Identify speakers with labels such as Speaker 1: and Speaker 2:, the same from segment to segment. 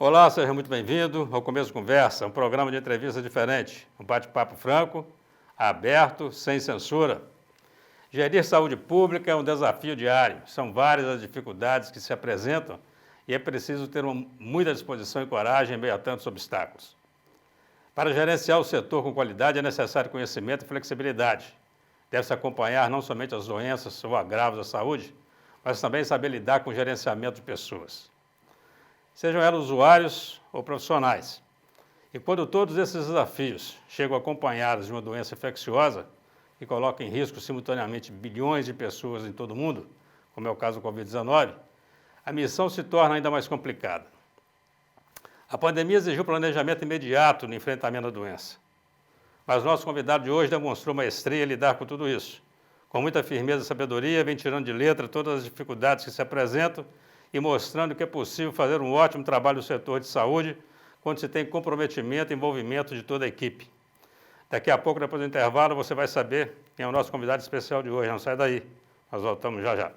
Speaker 1: Olá, seja muito bem-vindo ao Começo Conversa, um programa de entrevista diferente, um bate-papo franco, aberto, sem censura. Gerir saúde pública é um desafio diário, são várias as dificuldades que se apresentam e é preciso ter muita disposição e coragem em meio a tantos obstáculos. Para gerenciar o setor com qualidade é necessário conhecimento e flexibilidade. Deve-se acompanhar não somente as doenças ou agravos da saúde, mas também saber lidar com o gerenciamento de pessoas. Sejam elas usuários ou profissionais. E quando todos esses desafios chegam acompanhados de uma doença infecciosa que coloca em risco simultaneamente bilhões de pessoas em todo o mundo, como é o caso do Covid-19, a missão se torna ainda mais complicada. A pandemia exigiu planejamento imediato no enfrentamento da doença. Mas nosso convidado de hoje demonstrou maestria em lidar com tudo isso. Com muita firmeza e sabedoria, vem tirando de letra todas as dificuldades que se apresentam e mostrando que é possível fazer um ótimo trabalho no setor de saúde quando se tem comprometimento e envolvimento de toda a equipe. Daqui a pouco, depois do intervalo, você vai saber quem é o nosso convidado especial de hoje. Não sai daí, nós voltamos já já.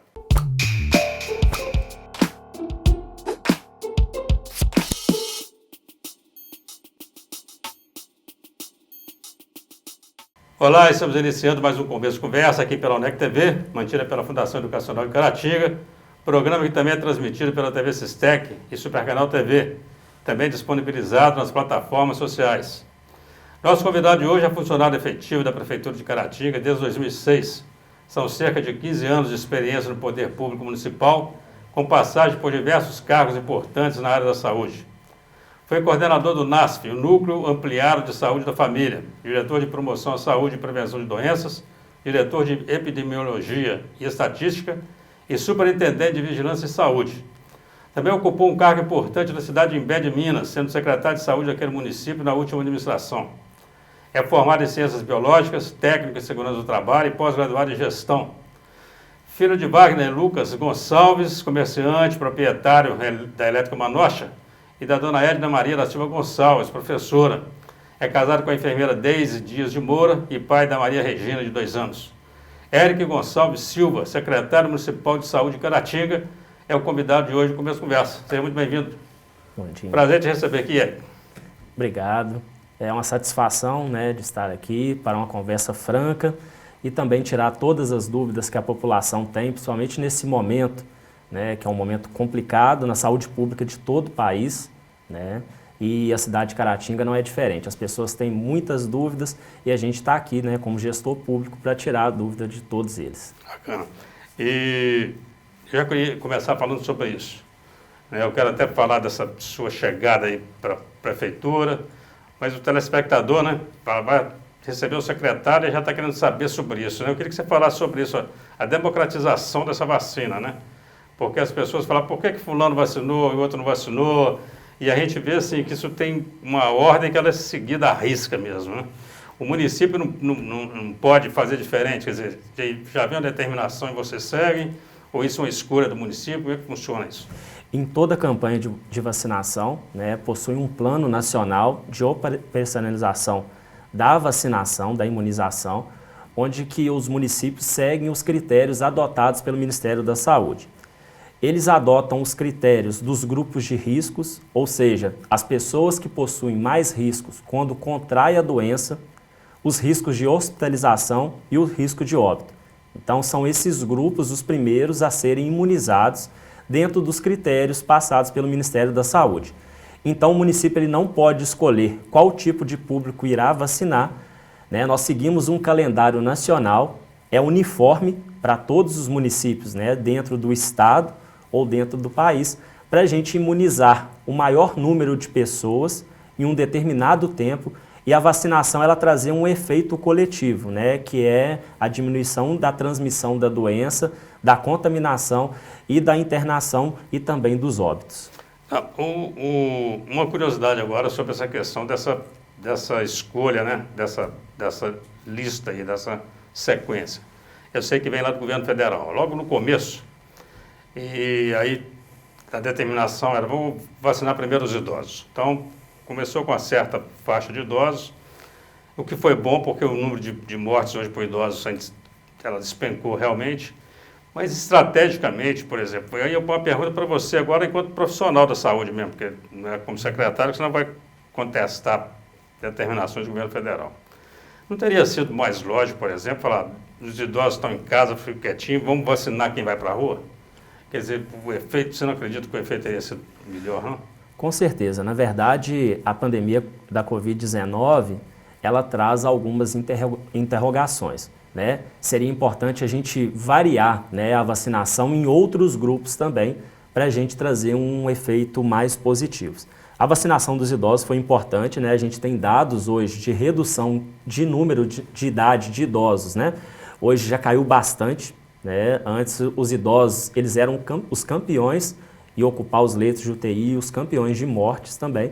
Speaker 1: Olá, estamos iniciando mais um Começo Conversa aqui pela UNEC TV, mantida pela Fundação Educacional de Caratinga, programa que também é transmitido pela TV Sistec e Supercanal TV, também disponibilizado nas plataformas sociais. Nosso convidado de hoje é funcionário efetivo da Prefeitura de Caratinga desde 2006. São cerca de 15 anos de experiência no poder público municipal, com passagem por diversos cargos importantes na área da saúde. Foi coordenador do NASF, o Núcleo Ampliado de Saúde da Família, diretor de Promoção à Saúde e Prevenção de Doenças, diretor de Epidemiologia e Estatística e superintendente de Vigilância e Saúde. Também ocupou um cargo importante na cidade de Imbé de Minas, sendo secretário de Saúde daquele município na última administração. É formado em Ciências Biológicas, técnico em Segurança do Trabalho e pós-graduado em Gestão. Filho de Wagner Lucas Gonçalves, comerciante, proprietário da Elétrica Manocha, e da dona Edna Maria da Silva Gonçalves, professora. É casado com a enfermeira Deise Dias de Moura e pai da Maria Regina, de 2 anos. Érico Gonçalves Silva, secretário municipal de saúde de Caratinga, é o convidado de hoje do Começo Conversa. Seja muito bem-vindo.
Speaker 2: Bom dia.
Speaker 1: Prazer te receber aqui, Érico.
Speaker 2: Obrigado. É uma satisfação, de estar aqui para uma conversa franca e também tirar todas as dúvidas que a população tem, principalmente nesse momento, que é um momento complicado na saúde pública de todo o país, e a cidade de Caratinga não é diferente. As pessoas têm muitas dúvidas e a gente está aqui, como gestor público, para tirar a dúvida de todos eles.
Speaker 1: Bacana. E eu já queria começar falando sobre isso. Eu quero até falar dessa sua chegada aí para a prefeitura, mas o telespectador, vai receber o secretário e já está querendo saber sobre isso. Eu queria que você falasse sobre isso, a democratização dessa vacina, Porque as pessoas falam, por que fulano vacinou e o outro não vacinou? E a gente vê assim, que isso tem uma ordem que ela é seguida à risca mesmo. O município não pode fazer diferente, quer dizer, já vem uma determinação e vocês seguem, ou isso é uma escolha do município? Como é que funciona isso?
Speaker 2: Em toda a campanha de vacinação, possui um plano nacional de operacionalização da vacinação, da imunização, onde que os municípios seguem os critérios adotados pelo Ministério da Saúde. Eles adotam os critérios dos grupos de riscos, ou seja, as pessoas que possuem mais riscos quando contraem a doença, os riscos de hospitalização e o risco de óbito. Então, são esses grupos os primeiros a serem imunizados dentro dos critérios passados pelo Ministério da Saúde. Então, o município ele não pode escolher qual tipo de público irá vacinar. Nós seguimos um calendário nacional, é uniforme para todos os municípios, dentro do estado ou dentro do país, para a gente imunizar o maior número de pessoas em um determinado tempo e a vacinação ela trazer um efeito coletivo, que é a diminuição da transmissão da doença, da contaminação e da internação e também dos óbitos.
Speaker 1: Uma curiosidade agora sobre essa questão dessa escolha, dessa lista aí, dessa sequência. Eu sei que vem lá do governo federal, logo no começo, e aí a determinação era, vamos vacinar primeiro os idosos. Então, começou com uma certa faixa de idosos, o que foi bom porque o número de mortes hoje por idosos, ela despencou realmente, Mas estrategicamente, por exemplo, aí eu ponho uma pergunta para você agora enquanto profissional da saúde mesmo, porque não é como secretário que você não vai contestar determinações do governo federal. Não teria sido mais lógico, por exemplo, falar, os idosos estão em casa, ficam quietinhos, vamos vacinar quem vai para a rua? Quer dizer, o efeito, você não acredita que o efeito teria sido melhor, não?
Speaker 2: Com certeza. Na verdade, a pandemia da Covid-19, ela traz algumas interrogações, né? Seria importante a gente variar, né, a vacinação em outros grupos também, para a gente trazer um efeito mais positivo. A vacinação dos idosos foi importante, né? A gente tem dados hoje de redução de número de idade de idosos, né? Hoje já caiu bastante, né? Antes os idosos, eles eram os campeões e ocupar os leitos de UTI, os campeões de mortes também.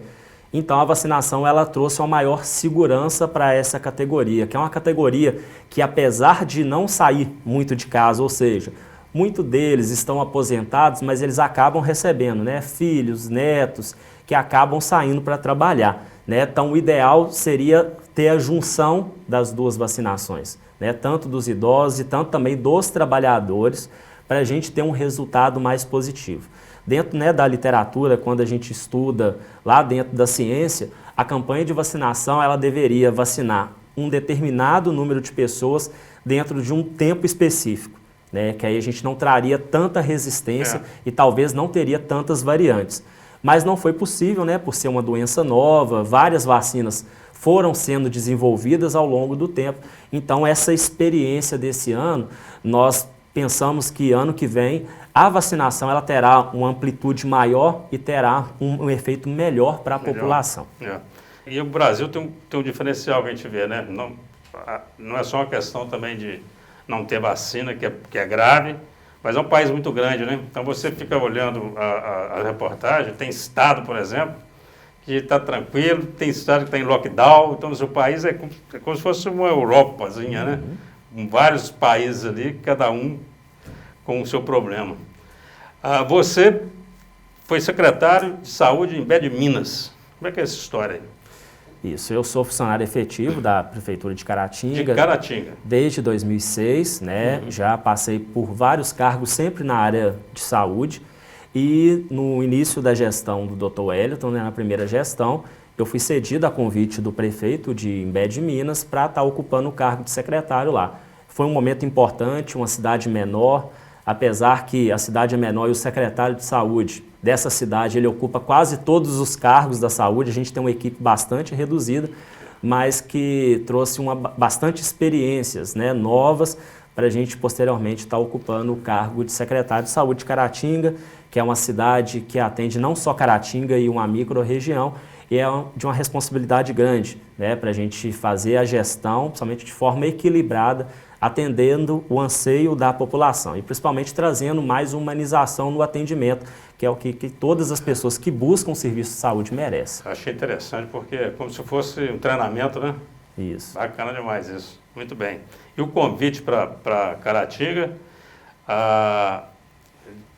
Speaker 2: Então a vacinação ela trouxe uma maior segurança para essa categoria, que é uma categoria que apesar de não sair muito de casa, ou seja, muitos deles estão aposentados, mas eles acabam recebendo, né, filhos, netos, que acabam saindo para trabalhar, né? Então o ideal seria ter a junção das duas vacinações, né, tanto dos idosos e tanto também dos trabalhadores, para a gente ter um resultado mais positivo. Dentro, né, da literatura, quando a gente estuda lá dentro da ciência, a campanha de vacinação ela deveria vacinar um determinado número de pessoas dentro de um tempo específico, né, que aí a gente não traria tanta resistência e talvez não teria tantas variantes. Mas não foi possível, né, por ser uma doença nova, várias vacinas foram sendo desenvolvidas ao longo do tempo. Então essa experiência desse ano, nós pensamos que ano que vem a vacinação ela terá uma amplitude maior e terá um efeito melhor para a população.
Speaker 1: E o Brasil tem um diferencial que a gente vê, né? Não é só uma questão também de não ter vacina, que é grave, mas é um país muito grande, né? Então você fica olhando a reportagem, tem estado, por exemplo, que está tranquilo, tem estado que está em lockdown, então o seu país é como se fosse uma Europazinha, né? Vários países ali, cada um com o seu problema. Você foi secretário de saúde em Imbé de Minas. Como é que é essa história aí?
Speaker 2: Isso, eu sou funcionário efetivo da Prefeitura de Caratinga.
Speaker 1: De Caratinga.
Speaker 2: Desde 2006, né? Já passei por vários cargos sempre na área de saúde. E no início da gestão do Dr. Wellington, né, na primeira gestão, eu fui cedido a convite do prefeito de Imbé de Minas para estar ocupando o cargo de secretário lá. Foi um momento importante, uma cidade menor, apesar que a cidade é menor e o secretário de saúde dessa cidade, ele ocupa quase todos os cargos da saúde, a gente tem uma equipe bastante reduzida, mas que trouxe bastante experiências, né, novas para a gente posteriormente estar ocupando o cargo de secretário de saúde de Caratinga, que é uma cidade que atende não só Caratinga e uma micro-região, e é de uma responsabilidade grande, né, para a gente fazer a gestão, principalmente de forma equilibrada, atendendo o anseio da população e principalmente trazendo mais humanização no atendimento, que é o que todas as pessoas que buscam serviço de saúde merecem.
Speaker 1: Achei interessante porque é como se fosse um treinamento, né?
Speaker 2: Isso.
Speaker 1: Bacana demais isso. Muito bem. E o convite para Caratinga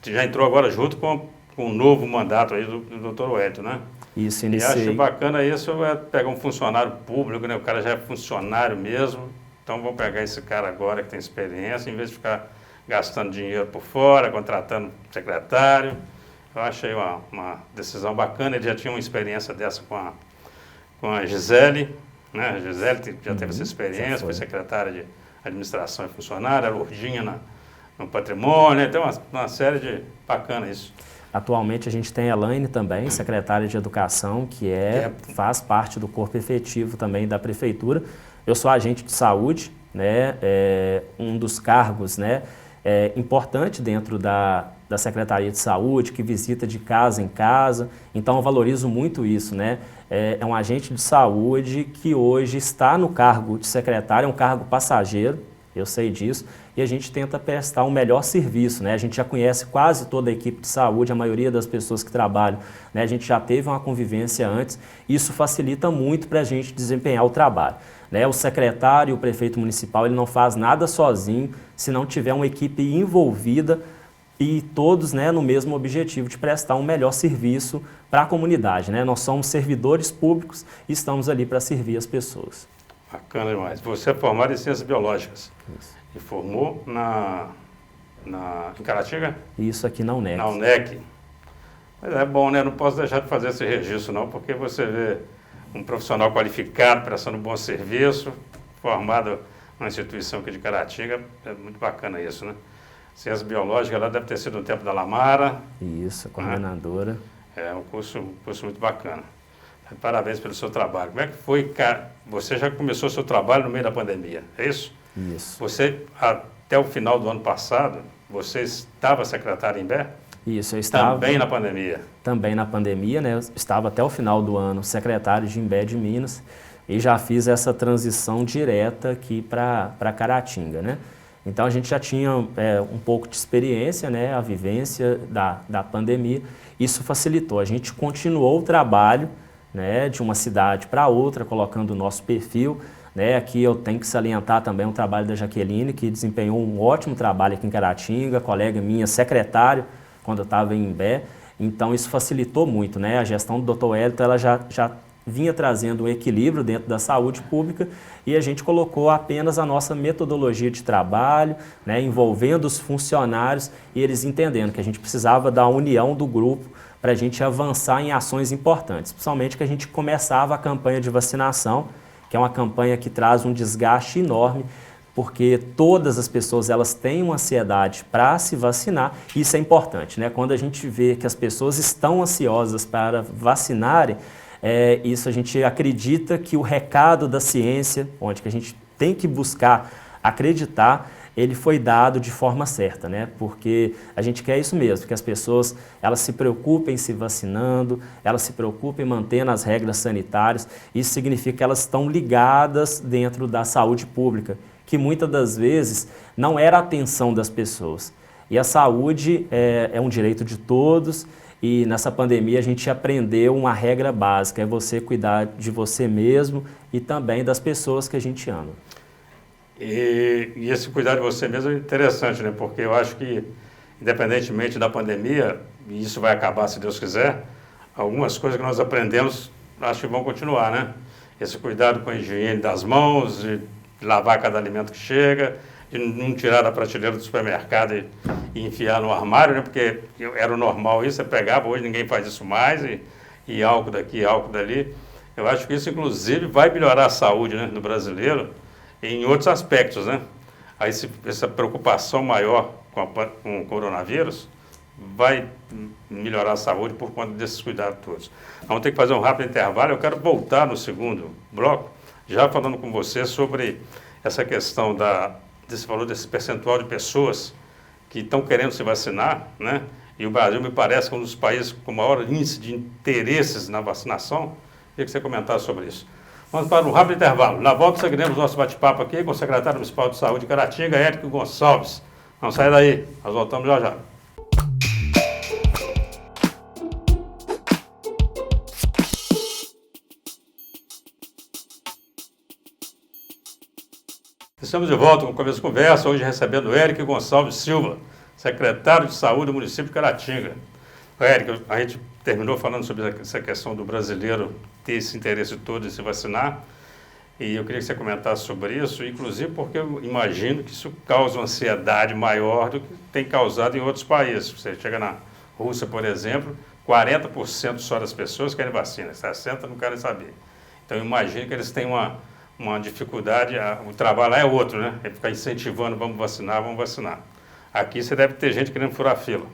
Speaker 1: já entrou agora junto com o novo mandato aí do Dr. Wellington, né?
Speaker 2: Isso,
Speaker 1: iniciei. E acho bacana isso, é pegar um funcionário público, né? O cara já é funcionário mesmo. Então, vou pegar esse cara agora que tem experiência, em vez de ficar gastando dinheiro por fora, contratando secretário. Eu achei uma decisão bacana. Ele já tinha uma experiência dessa com a Gisele, né? A Gisele já teve essa experiência, foi secretária de administração e funcionária, a Lourdinha no patrimônio, então uma série de... Bacana isso.
Speaker 2: Atualmente a gente tem a Elaine também, secretária de Educação, que faz parte do corpo efetivo também da Prefeitura. Eu sou agente de saúde, né, um dos cargos, né, importante dentro da Secretaria de Saúde, que visita de casa em casa, então eu valorizo muito isso, né, é um agente de saúde que hoje está no cargo de secretário, é um cargo passageiro, eu sei disso, e a gente tenta prestar um melhor serviço, né? A gente já conhece quase toda a equipe de saúde, a maioria das pessoas que trabalham, né? A gente já teve uma convivência antes, isso facilita muito para a gente desempenhar o trabalho, né? O secretário e o prefeito municipal, ele não faz nada sozinho se não tiver uma equipe envolvida e todos, né, no mesmo objetivo de prestar um melhor serviço para a comunidade, né? Nós somos servidores públicos e estamos ali para servir as pessoas.
Speaker 1: Bacana demais. Você é formado em Ciências Biológicas.
Speaker 2: Isso.
Speaker 1: E formou em Caratinga?
Speaker 2: Isso aqui na UNEC.
Speaker 1: Na UNEC. Mas é bom, né? Não posso deixar de fazer esse registro, não, porque você vê um profissional qualificado, prestando um bom serviço, formado numa instituição aqui de Caratinga, é muito bacana isso, né? Ciências biológicas, lá deve ter sido no tempo da Lamara.
Speaker 2: Isso, a coordenadora.
Speaker 1: É um curso muito bacana. Parabéns pelo seu trabalho. Como é que foi, cara? Você já começou o seu trabalho no meio da pandemia, é isso?
Speaker 2: Isso.
Speaker 1: Você, até o final do ano passado, você estava secretário em Imbé?
Speaker 2: Isso, eu estava...
Speaker 1: Também na pandemia?
Speaker 2: Também na pandemia, né? Eu estava até o final do ano secretário de Imbé de Minas e já fiz essa transição direta aqui para Caratinga, né? Então a gente já tinha um pouco de experiência, né? A vivência da pandemia. Isso facilitou. A gente continuou o trabalho, né, de uma cidade para outra, colocando o nosso perfil, né? Aqui eu tenho que salientar também o trabalho da Jaqueline, que desempenhou um ótimo trabalho aqui em Caratinga, colega minha, secretário, quando eu estava em Imbé. Então isso facilitou muito, né? A gestão do Dr. Hélito, ela já vinha trazendo um equilíbrio dentro da saúde pública e a gente colocou apenas a nossa metodologia de trabalho, né, envolvendo os funcionários e eles entendendo que a gente precisava da união do grupo para a gente avançar em ações importantes, principalmente que a gente começava a campanha de vacinação, que é uma campanha que traz um desgaste enorme, porque todas as pessoas elas têm uma ansiedade para se vacinar, e isso é importante, né? Quando a gente vê que as pessoas estão ansiosas para vacinarem, isso a gente acredita que o recado da ciência, onde que a gente tem que buscar acreditar, ele foi dado de forma certa, né? Porque a gente quer isso mesmo, que as pessoas elas se preocupem se vacinando, elas se preocupem mantendo as regras sanitárias. Isso significa que elas estão ligadas dentro da saúde pública, que muitas das vezes não era a atenção das pessoas. E a saúde é um direito de todos. E nessa pandemia a gente aprendeu uma regra básica, é você cuidar de você mesmo e também das pessoas que a gente ama.
Speaker 1: E esse cuidar de você mesmo é interessante, né? Porque eu acho que, independentemente da pandemia, e isso vai acabar se Deus quiser, algumas coisas que nós aprendemos, acho que vão continuar, né? Esse cuidado com a higiene das mãos, de lavar cada alimento que chega, de não tirar da prateleira do supermercado e enfiar no armário, né? Porque era o normal isso, você pegava, hoje ninguém faz isso mais, e álcool daqui, álcool dali. Eu acho que isso, inclusive, vai melhorar a saúde, né, do brasileiro em outros aspectos, né? Aí essa preocupação maior com o coronavírus vai melhorar a saúde por conta desses cuidados todos. Vamos ter que fazer um rápido intervalo. Eu quero voltar no segundo bloco, já falando com você sobre essa questão você falou desse percentual de pessoas que estão querendo se vacinar, né? E o Brasil me parece que é um dos países com maior índice de interesses na vacinação. Queria que você comentasse sobre isso. Vamos para um rápido intervalo. Na volta, seguiremos nosso bate-papo aqui com o secretário municipal de saúde de Caratinga, Érico Gonçalves. Não sai daí, nós voltamos já já. Estamos de volta com o Começo de Conversa, hoje recebendo o Érico Gonçalves Silva, secretário de Saúde do município de Caratinga. Érico, a gente terminou falando sobre essa questão do brasileiro ter esse interesse todo em se vacinar, e eu queria que você comentasse sobre isso, inclusive porque eu imagino que isso causa uma ansiedade maior do que tem causado em outros países. Você chega na Rússia, por exemplo, 40% só das pessoas querem vacina, 60% não querem saber. Então eu imagino que eles têm uma dificuldade, o trabalho lá é outro, né? É ficar incentivando, vamos vacinar, vamos vacinar. Aqui você deve ter gente querendo furar fila.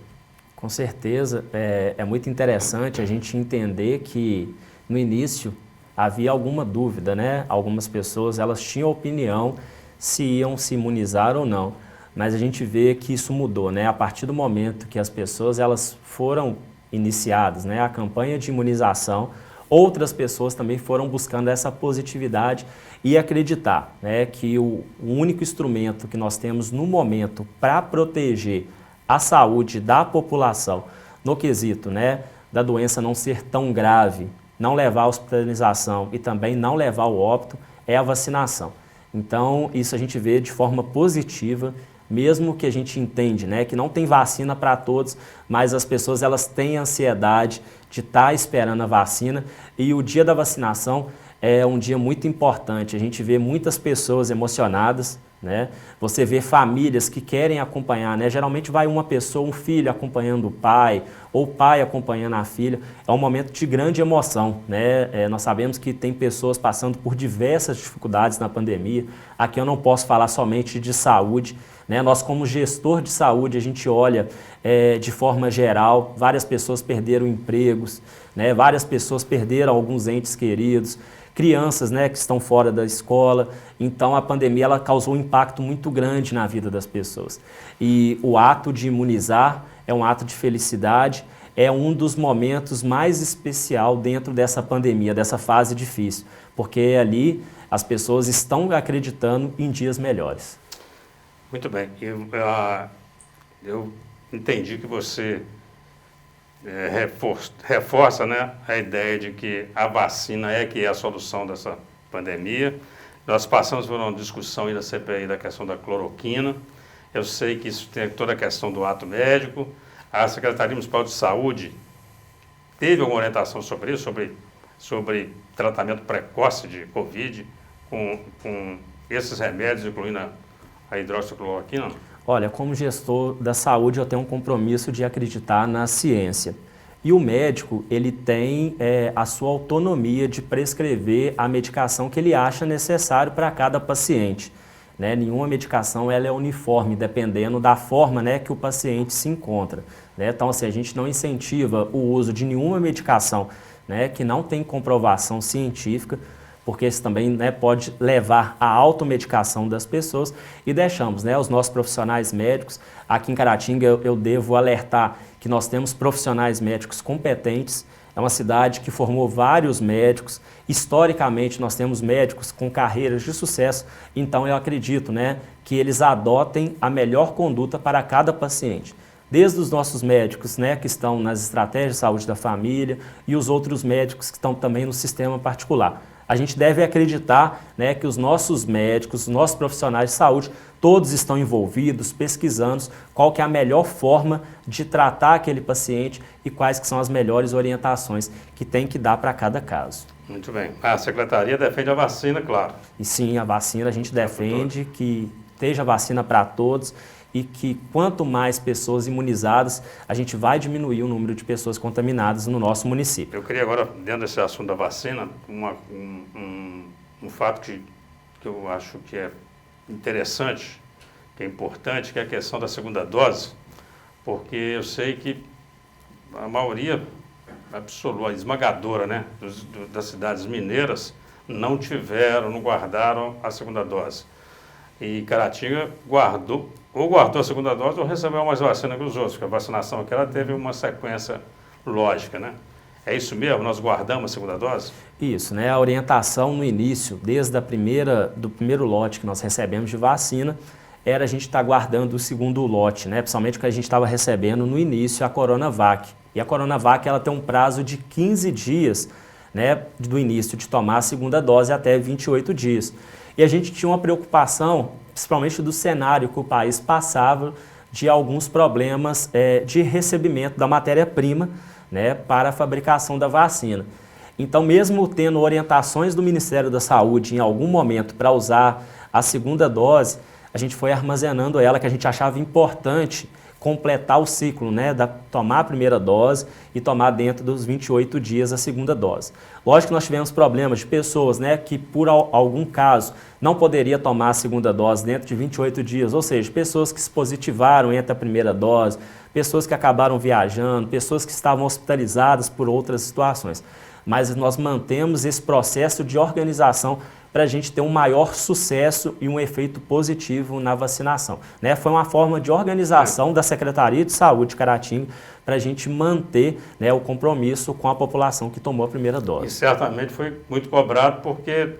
Speaker 2: Com certeza, é muito interessante a gente entender que no início havia alguma dúvida, né? Algumas pessoas elas tinham opinião se iam se imunizar ou não, mas a gente vê que isso mudou, né? A partir do momento que as pessoas elas foram iniciadas, né? A campanha de imunização, outras pessoas também foram buscando essa positividade e acreditar, né, que o único instrumento que nós temos no momento para proteger a saúde da população no quesito, né, da doença não ser tão grave, não levar à hospitalização e também não levar ao óbito, é a vacinação. Então, isso a gente vê de forma positiva, mesmo que a gente entende, né, que não tem vacina para todos, mas as pessoas elas têm ansiedade de estar esperando a vacina, e o dia da vacinação é um dia muito importante. A gente vê muitas pessoas emocionadas, né? Você vê famílias que querem acompanhar, né? Geralmente vai uma pessoa, um filho acompanhando o pai, ou o pai acompanhando a filha. É um momento de grande emoção, né? Nós sabemos que tem pessoas passando por diversas dificuldades na pandemia. Aqui eu não posso falar somente de saúde, né? Nós, como gestor de saúde, a gente olha de forma geral, várias pessoas perderam empregos, né? Várias pessoas perderam alguns entes queridos, crianças, né, que estão fora da escola. Então a pandemia ela causou um impacto muito grande na vida das pessoas. E o ato de imunizar é um ato de felicidade, é um dos momentos mais especial dentro dessa pandemia, dessa fase difícil, porque ali as pessoas estão acreditando em dias melhores.
Speaker 1: Muito bem. Eu entendi que você reforça, né, a ideia de que a vacina que é a solução dessa pandemia. Nós passamos por uma discussão aí na CPI da questão da cloroquina. Eu sei que isso tem toda a questão do ato médico. A Secretaria Municipal de Saúde teve alguma orientação sobre isso, sobre tratamento precoce de Covid com esses remédios, incluindo a hidroxicloroquina?
Speaker 2: Olha, como gestor da saúde, eu tenho um compromisso de acreditar na ciência. E o médico, ele tem a sua autonomia de prescrever a medicação que ele acha necessário para cada paciente, né? Nenhuma medicação ela é uniforme, dependendo da forma, né, que o paciente se encontra, né? Então, assim, a gente não incentiva o uso de nenhuma medicação, né, que não tem comprovação científica, porque isso também, né, pode levar à automedicação das pessoas, e deixamos, né, os nossos profissionais médicos. Aqui em Caratinga eu devo alertar que nós temos profissionais médicos competentes. É uma cidade que formou vários médicos. Historicamente nós temos médicos com carreiras de sucesso, então eu acredito, né, que eles adotem a melhor conduta para cada paciente. Desde os nossos médicos, né, que estão nas estratégias de saúde da família, e os outros médicos que estão também no sistema particular. A gente deve acreditar, né, que os nossos médicos, os nossos profissionais de saúde, todos estão envolvidos, pesquisando qual que é a melhor forma de tratar aquele paciente e quais que são as melhores orientações que tem que dar para cada caso.
Speaker 1: Muito bem. A Secretaria defende a vacina, claro.
Speaker 2: E sim, a vacina a gente defende que esteja vacina para todos, e que quanto mais pessoas imunizadas, a gente vai diminuir o número de pessoas contaminadas no nosso município.
Speaker 1: Eu queria agora, dentro desse assunto da vacina, um fato que eu acho que é interessante, que é importante, que é a questão da segunda dose, porque eu sei que a maioria absoluta, esmagadora, né, das cidades mineiras não guardaram a segunda dose. E Caratinga guardou a segunda dose ou recebeu mais vacina que os outros, porque a vacinação aqui ela teve uma sequência lógica, né? É isso mesmo? Nós guardamos a segunda dose?
Speaker 2: Isso, né? A orientação no início, desde do primeiro lote que nós recebemos de vacina, era a gente estar guardando o segundo lote, né? Principalmente porque a gente estava recebendo no início a Coronavac. E a Coronavac ela tem um prazo de 15 dias, né, do início de tomar a segunda dose até 28 dias. E a gente tinha uma preocupação, principalmente do cenário que o país passava, de alguns problemas de recebimento da matéria-prima, né, para a fabricação da vacina. Então, mesmo tendo orientações do Ministério da Saúde em algum momento para usar a segunda dose, a gente foi armazenando ela, que a gente achava importante completar o ciclo, né, tomar a primeira dose e tomar dentro dos 28 dias a segunda dose. Lógico que nós tivemos problemas de pessoas, né, que por algum caso não poderia tomar a segunda dose dentro de 28 dias, ou seja, pessoas que se positivaram entre a primeira dose, pessoas que acabaram viajando, pessoas que estavam hospitalizadas por outras situações. Mas nós mantemos esse processo de organização para a gente ter um maior sucesso e um efeito positivo na vacinação, né? Foi uma forma de organização da Secretaria de Saúde de Caratinga para a gente manter, né, o compromisso com a população que tomou a primeira dose.
Speaker 1: E certamente foi muito cobrado porque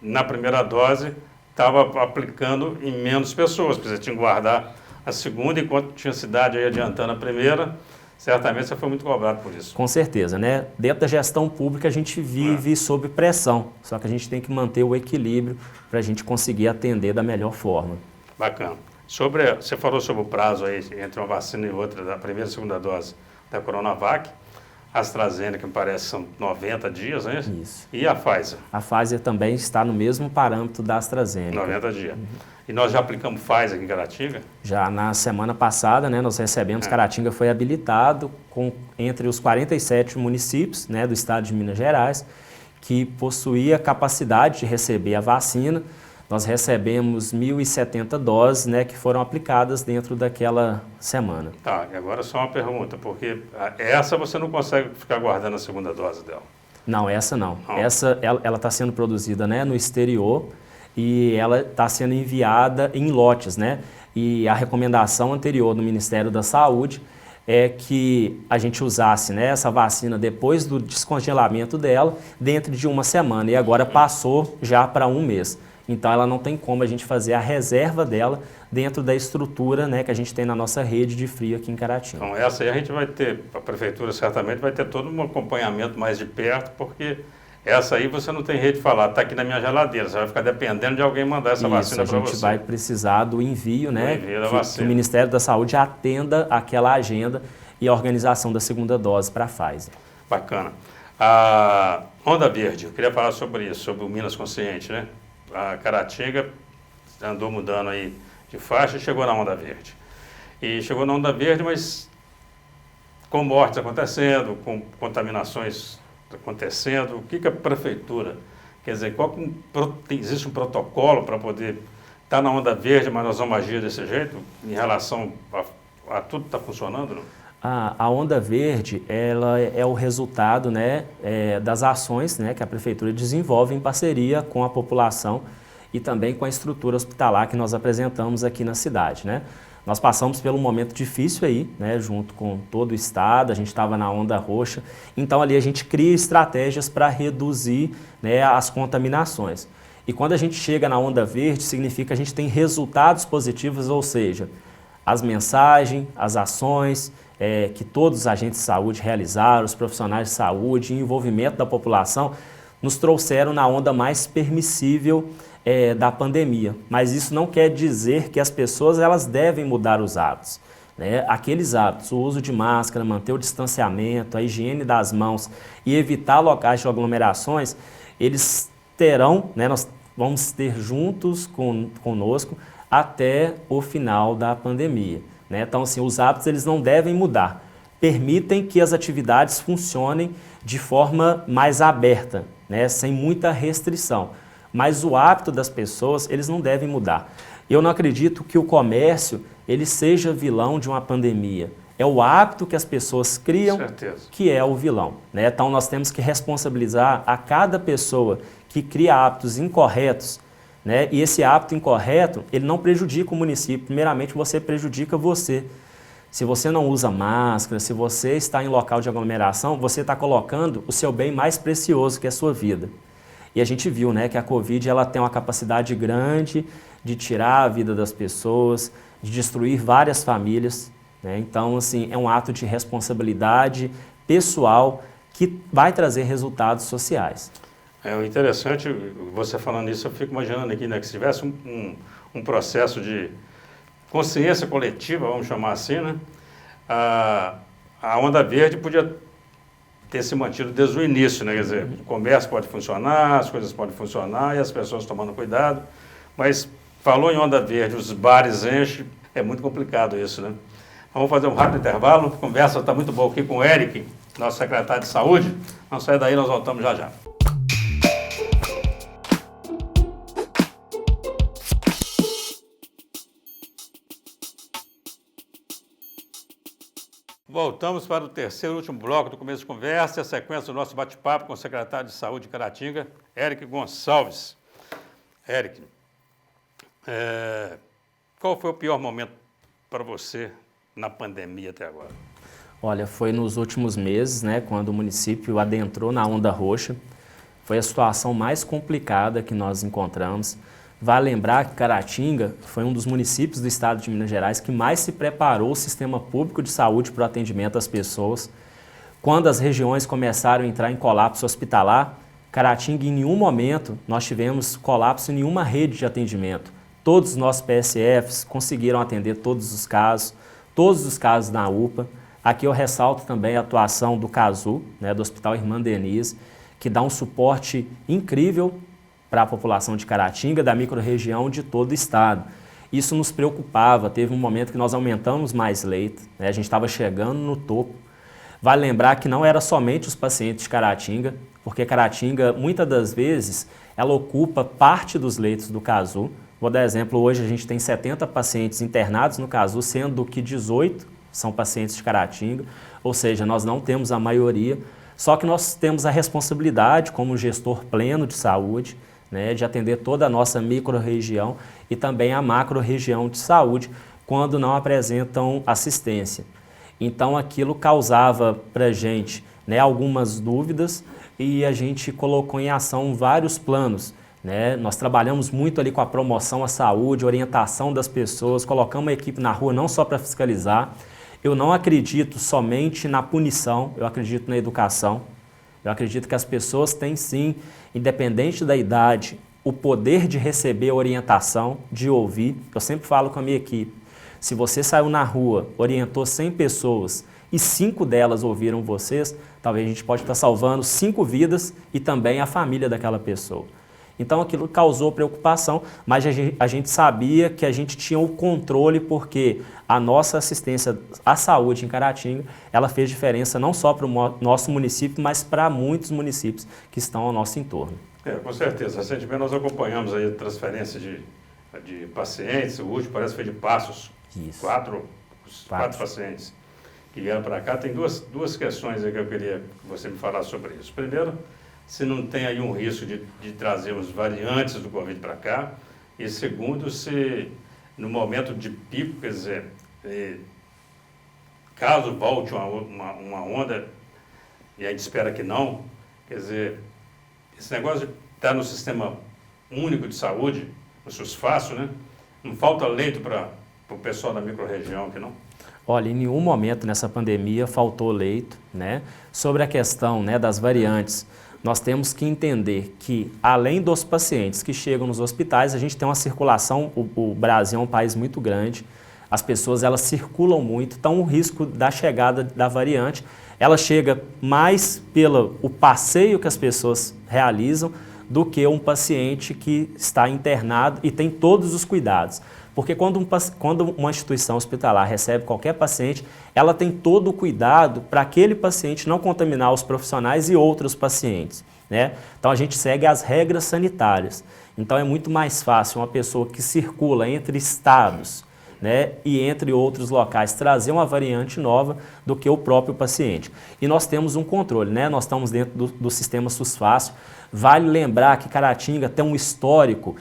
Speaker 1: na primeira dose estava aplicando em menos pessoas, porque você tinha que guardar a segunda enquanto tinha cidade aí adiantando a primeira. Certamente você foi muito cobrado por isso.
Speaker 2: Com certeza, né? Dentro da gestão pública a gente vive sob pressão, só que a gente tem que manter o equilíbrio para a gente conseguir atender da melhor forma.
Speaker 1: Bacana. Você falou sobre o prazo aí entre uma vacina e outra, da primeira e segunda dose da Coronavac. A AstraZeneca, me parece, são 90 dias, né?
Speaker 2: Isso.
Speaker 1: E a Pfizer?
Speaker 2: A Pfizer também está no mesmo parâmetro da AstraZeneca.
Speaker 1: 90 dias. E nós já aplicamos Pfizer aqui em Caratinga?
Speaker 2: Já na semana passada, né, nós recebemos, Caratinga foi habilitado entre os 47 municípios, né, do estado de Minas Gerais, que possuía capacidade de receber a vacina. Nós recebemos 1.070 doses, né, que foram aplicadas dentro daquela semana.
Speaker 1: Tá, e agora só uma pergunta, porque essa você não consegue ficar guardando a segunda dose dela?
Speaker 2: Não, essa não. Essa, ela está sendo produzida, né, no exterior e ela está sendo enviada em lotes, né? E a recomendação anterior do Ministério da Saúde é que a gente usasse, né, essa vacina depois do descongelamento dela dentro de uma semana e agora passou já para um mês. Então ela não tem como a gente fazer a reserva dela dentro da estrutura, né, que a gente tem na nossa rede de frio aqui em Caratinga.
Speaker 1: Então essa aí a gente vai ter, a prefeitura certamente vai ter todo um acompanhamento mais de perto, porque essa aí você não tem jeito de falar, está aqui na minha geladeira, você vai ficar dependendo de alguém mandar essa vacina para você.
Speaker 2: A gente vai precisar do envio, né,
Speaker 1: que
Speaker 2: o Ministério da Saúde atenda aquela agenda e a organização da segunda dose para a Pfizer.
Speaker 1: Bacana. A Onda Verde, eu queria falar sobre isso, sobre o Minas Consciente, né? A Caratinga andou mudando aí de faixa e chegou na Onda Verde. E chegou na Onda Verde, mas com mortes acontecendo, com contaminações acontecendo, o que a prefeitura, quer dizer, existe um protocolo para poder estar na Onda Verde, mas nós vamos agir desse jeito, em relação a tudo que está funcionando, não?
Speaker 2: A Onda Verde, ela é o resultado, né, das ações, né, que a Prefeitura desenvolve em parceria com a população e também com a estrutura hospitalar que nós apresentamos aqui na cidade, né? Nós passamos por um momento difícil aí, né, junto com todo o estado, a gente estava na onda roxa, então ali a gente cria estratégias para reduzir, né, as contaminações. E quando a gente chega na onda verde, significa que a gente tem resultados positivos, ou seja, as mensagens, as ações que todos os agentes de saúde realizaram, os profissionais de saúde e envolvimento da população, nos trouxeram na onda mais permissível da pandemia. Mas isso não quer dizer que as pessoas elas devem mudar os hábitos, né? Aqueles hábitos, o uso de máscara, manter o distanciamento, a higiene das mãos e evitar locais de aglomerações, eles terão, né, nós vamos ter juntos conosco até o final da pandemia, né? Então, assim, os hábitos eles não devem mudar. Permitem que as atividades funcionem de forma mais aberta, né, sem muita restrição. Mas o hábito das pessoas, eles não devem mudar. Eu não acredito que o comércio ele seja vilão de uma pandemia. É o hábito que as pessoas criam que é o vilão, né? Então nós temos que responsabilizar a cada pessoa que cria hábitos incorretos, né? E esse hábito incorreto, ele não prejudica o município. Primeiramente, você prejudica você. Se você não usa máscara, se você está em local de aglomeração, você está colocando o seu bem mais precioso, que é a sua vida. E a gente viu, né, que a Covid ela tem uma capacidade grande de tirar a vida das pessoas, de destruir várias famílias, né? Então, assim, é um ato de responsabilidade pessoal que vai trazer resultados sociais.
Speaker 1: É interessante, você falando isso, eu fico imaginando aqui, né, que se tivesse um processo de consciência coletiva, vamos chamar assim, né, a Onda Verde podia ter se mantido desde o início, né? Quer dizer, o comércio pode funcionar, as coisas podem funcionar e as pessoas tomando cuidado, mas falou em Onda Verde, os bares enchem, é muito complicado isso, né? Vamos fazer um rápido intervalo, a conversa está muito boa aqui com o Eric, nosso secretário de saúde, não sai daí, nós voltamos já já. Voltamos para o terceiro e último bloco do Começo de Conversa, a sequência do nosso bate-papo com o secretário de Saúde de Caratinga, Eric Gonçalves. Eric, qual foi o pior momento para você na pandemia até agora?
Speaker 2: Olha, foi nos últimos meses, né, quando o município adentrou na onda roxa. Foi a situação mais complicada que nós encontramos. Vale lembrar que Caratinga foi um dos municípios do estado de Minas Gerais que mais se preparou o sistema público de saúde para o atendimento às pessoas. Quando as regiões começaram a entrar em colapso hospitalar, Caratinga, em nenhum momento, nós tivemos colapso em nenhuma rede de atendimento. Todos os nossos PSFs conseguiram atender todos os casos na UPA. Aqui eu ressalto também a atuação do CASU, né, do Hospital Irmã Denise, que dá um suporte incrível para a população de Caratinga, da microrregião, de todo o estado. Isso nos preocupava, teve um momento que nós aumentamos mais leitos, né? A gente estava chegando no topo. Vale lembrar que não era somente os pacientes de Caratinga, porque Caratinga, muitas das vezes, ela ocupa parte dos leitos do CASU. Vou dar exemplo, hoje a gente tem 70 pacientes internados no CASU, sendo que 18 são pacientes de Caratinga, ou seja, nós não temos a maioria, só que nós temos a responsabilidade, como gestor pleno de saúde, né, de atender toda a nossa microrregião e também a macrorregião de saúde, quando não apresentam assistência. Então aquilo causava para a gente, né, algumas dúvidas e a gente colocou em ação vários planos, né? Nós trabalhamos muito ali com a promoção à saúde, orientação das pessoas, colocamos a equipe na rua não só para fiscalizar. Eu não acredito somente na punição, eu acredito na educação. Eu acredito que as pessoas têm sim, independente da idade, o poder de receber orientação, de ouvir. Eu sempre falo com a minha equipe, se você saiu na rua, orientou 100 pessoas e 5 delas ouviram vocês, talvez a gente pode estar salvando 5 vidas e também a família daquela pessoa. Então aquilo causou preocupação, mas a gente sabia que a gente tinha o controle porque a nossa assistência à saúde em Caratinga, ela fez diferença não só para o nosso município, mas para muitos municípios que estão ao nosso entorno.
Speaker 1: Com certeza. Recentemente nós acompanhamos aí a transferência de pacientes, o último parece que foi de Passos.
Speaker 2: Isso.
Speaker 1: Quatro pacientes que vieram para cá. Tem duas questões aí que eu queria que você me falasse sobre isso. Primeiro, se não tem aí um risco de trazermos variantes do Covid para cá. E segundo, se no momento de pico, quer dizer, caso volte uma onda, e a gente espera que não, quer dizer, esse negócio de estar no Sistema Único de Saúde, no SUSFácil, né? Não falta leito para o pessoal da microrregião aqui, não?
Speaker 2: Olha, em nenhum momento nessa pandemia faltou leito, né? Sobre a questão, né, das variantes, nós temos que entender que, além dos pacientes que chegam nos hospitais, a gente tem uma circulação, o Brasil é um país muito grande, as pessoas elas circulam muito, então o risco da chegada da variante, ela chega mais pelo passeio que as pessoas realizam do que um paciente que está internado e tem todos os cuidados. Porque quando uma instituição hospitalar recebe qualquer paciente, ela tem todo o cuidado para aquele paciente não contaminar os profissionais e outros pacientes, né? Então a gente segue as regras sanitárias. Então é muito mais fácil uma pessoa que circula entre estados, né, e entre outros locais trazer uma variante nova do que o próprio paciente. E nós temos um controle, né? Nós estamos dentro do sistema SUSFácil. Vale lembrar que Caratinga tem um histórico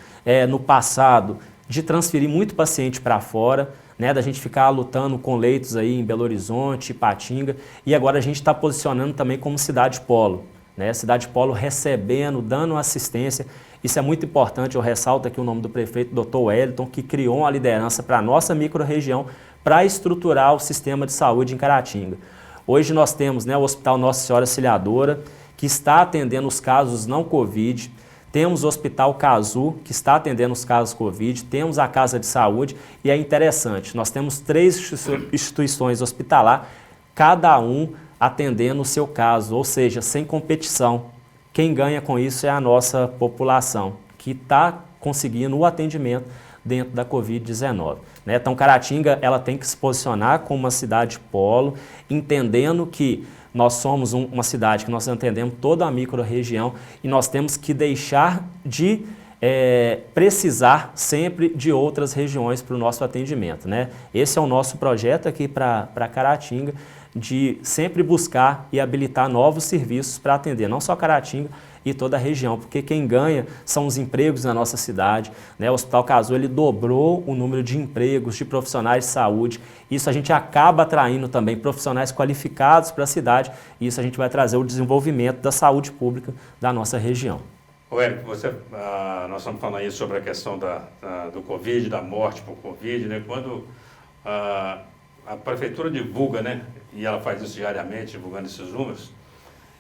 Speaker 2: no passado de transferir muito paciente para fora, né, da gente ficar lutando com leitos aí em Belo Horizonte, Ipatinga, e agora a gente está posicionando também como cidade polo, né, cidade polo recebendo, dando assistência. Isso é muito importante, eu ressalto aqui o nome do prefeito, Dr. Wellington, que criou uma liderança para a nossa microrregião para estruturar o sistema de saúde em Caratinga. Hoje nós temos, né, o Hospital Nossa Senhora Auxiliadora, que está atendendo os casos não Covid. Temos o Hospital CASU, que está atendendo os casos Covid, temos a Casa de Saúde e é interessante, nós temos 3 instituições hospitalar, cada um atendendo o seu caso, ou seja, sem competição. Quem ganha com isso é a nossa população, que está conseguindo o atendimento dentro da Covid-19. Né? Então, Caratinga ela tem que se posicionar como uma cidade polo, entendendo que nós somos uma cidade que nós atendemos toda a microrregião e nós temos que deixar de precisar sempre de outras regiões para o nosso atendimento, né? Esse é o nosso projeto aqui para Caratinga, de sempre buscar e habilitar novos serviços para atender não só Caratinga e toda a região, porque quem ganha são os empregos na nossa cidade, né? O Hospital CASU ele dobrou o número de empregos de profissionais de saúde, isso a gente acaba atraindo também profissionais qualificados para a cidade e isso a gente vai trazer o desenvolvimento da saúde pública da nossa região.
Speaker 1: Ô Érico, nós estamos falando aí sobre a questão do Covid, da morte por Covid, né? Quando a prefeitura divulga, né, e ela faz isso diariamente, divulgando esses números,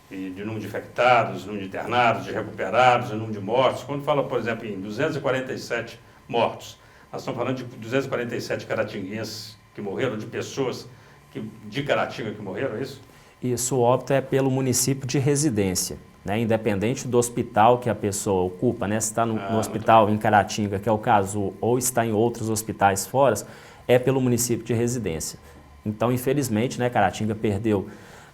Speaker 1: e de número de infectados, número de internados, de recuperados, número de mortos. Quando fala, por exemplo, em 247 mortos, nós estamos falando de 247 caratinguenses que morreram, de pessoas de Caratinga que morreram, é isso?
Speaker 2: Isso, o óbito é pelo município de residência. né, independente do hospital que a pessoa ocupa, né, se está no hospital em Caratinga, que é o caso, ou está em outros hospitais fora, é pelo município de residência. Então, infelizmente, né, Caratinga perdeu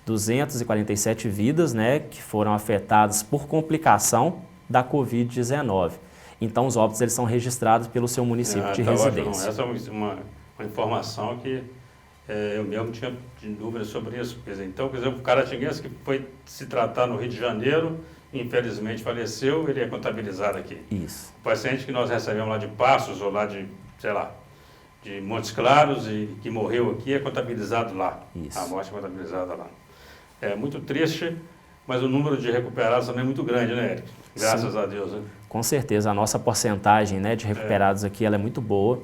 Speaker 2: 247 vidas, né, que foram afetadas por complicação da Covid-19. Então, os óbitos eles são registrados pelo seu município de residência.
Speaker 1: Essa é uma informação que eu mesmo tinha dúvidas sobre isso. Quer dizer, então, quer dizer, o caratinguense que foi se tratar no Rio de Janeiro, infelizmente faleceu, ele é contabilizado aqui.
Speaker 2: Isso.
Speaker 1: O paciente que nós recebemos lá de Passos ou lá de, sei lá, de Montes Claros e que morreu aqui é contabilizado lá.
Speaker 2: Isso.
Speaker 1: A morte é contabilizada lá. É muito triste, mas o número de recuperados também é muito grande, né, Eric? Graças a Deus, né?
Speaker 2: Com certeza, a nossa porcentagem, né, de recuperados aqui ela é muito boa.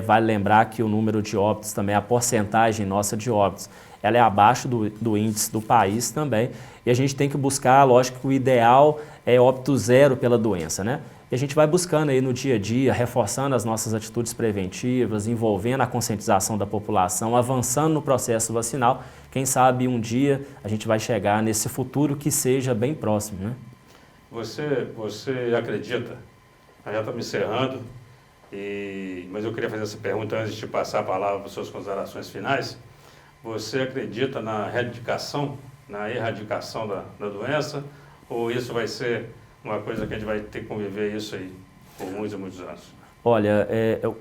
Speaker 2: Vale lembrar que o número de óbitos também, a porcentagem nossa de óbitos, ela é abaixo do índice do país também. E a gente tem que buscar, lógico que o ideal é óbito zero pela doença, né? E a gente vai buscando aí no dia a dia, reforçando as nossas atitudes preventivas, envolvendo a conscientização da população, avançando no processo vacinal. Quem sabe um dia a gente vai chegar nesse futuro que seja bem próximo, né?
Speaker 1: Você acredita, já estamos encerrando, mas eu queria fazer essa pergunta antes de te passar a palavra para as suas considerações finais. Você acredita na erradicação da doença, ou isso vai ser uma coisa que a gente vai ter que conviver isso aí por muitos e muitos anos?
Speaker 2: Olha,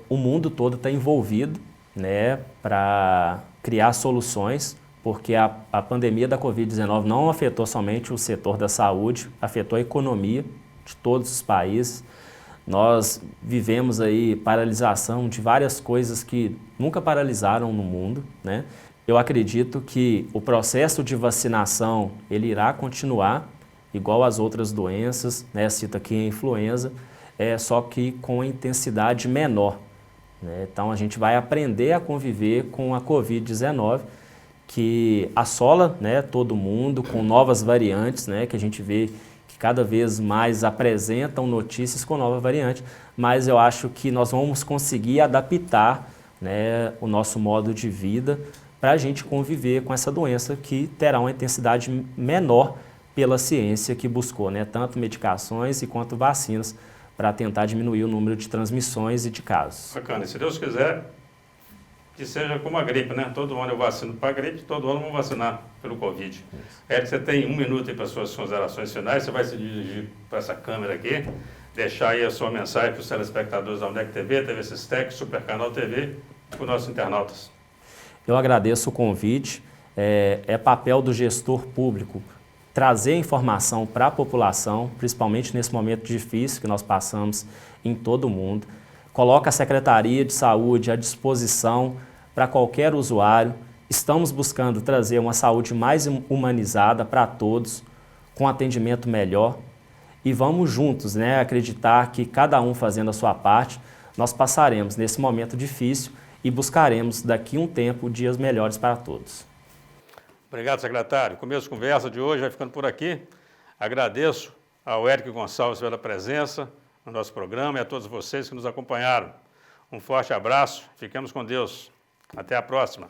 Speaker 2: o mundo todo está envolvido, né, para criar soluções, porque a pandemia da Covid-19 não afetou somente o setor da saúde, afetou a economia de todos os países. Nós vivemos aí paralisação de várias coisas que nunca paralisaram no mundo, né? Eu acredito que o processo de vacinação ele irá continuar, igual às outras doenças, né? Cito aqui a influenza, só que com intensidade menor, né? Então a gente vai aprender a conviver com a Covid-19, que assola, né, todo mundo com novas variantes, né, que a gente vê que cada vez mais apresentam notícias com nova variante, mas eu acho que nós vamos conseguir adaptar, né, o nosso modo de vida para a gente conviver com essa doença que terá uma intensidade menor pela ciência que buscou, né, tanto medicações quanto vacinas para tentar diminuir o número de transmissões e de casos.
Speaker 1: Bacana, se Deus quiser, que seja como a gripe, né? Todo ano eu vacino para a gripe, todo ano vamos vacinar pelo Covid. Eric, você tem 1 minuto aí para as suas considerações finais, você vai se dirigir para essa câmera aqui, deixar aí a sua mensagem para os telespectadores da UNEC TV, TV Sistec, Super Canal TV e para os nossos internautas.
Speaker 2: Eu agradeço o convite, é papel do gestor público trazer informação para a população, principalmente nesse momento difícil que nós passamos em todo o mundo. Coloca a Secretaria de Saúde à disposição para qualquer usuário. Estamos buscando trazer uma saúde mais humanizada para todos, com atendimento melhor. E vamos juntos, né, acreditar que cada um fazendo a sua parte, nós passaremos nesse momento difícil e buscaremos daqui a um tempo dias melhores para todos.
Speaker 1: Obrigado, secretário. Começo de conversa de hoje vai ficando por aqui. Agradeço ao Eric Gonçalves pela presença no nosso programa e a todos vocês que nos acompanharam. Um forte abraço, fiquemos com Deus. Até a próxima.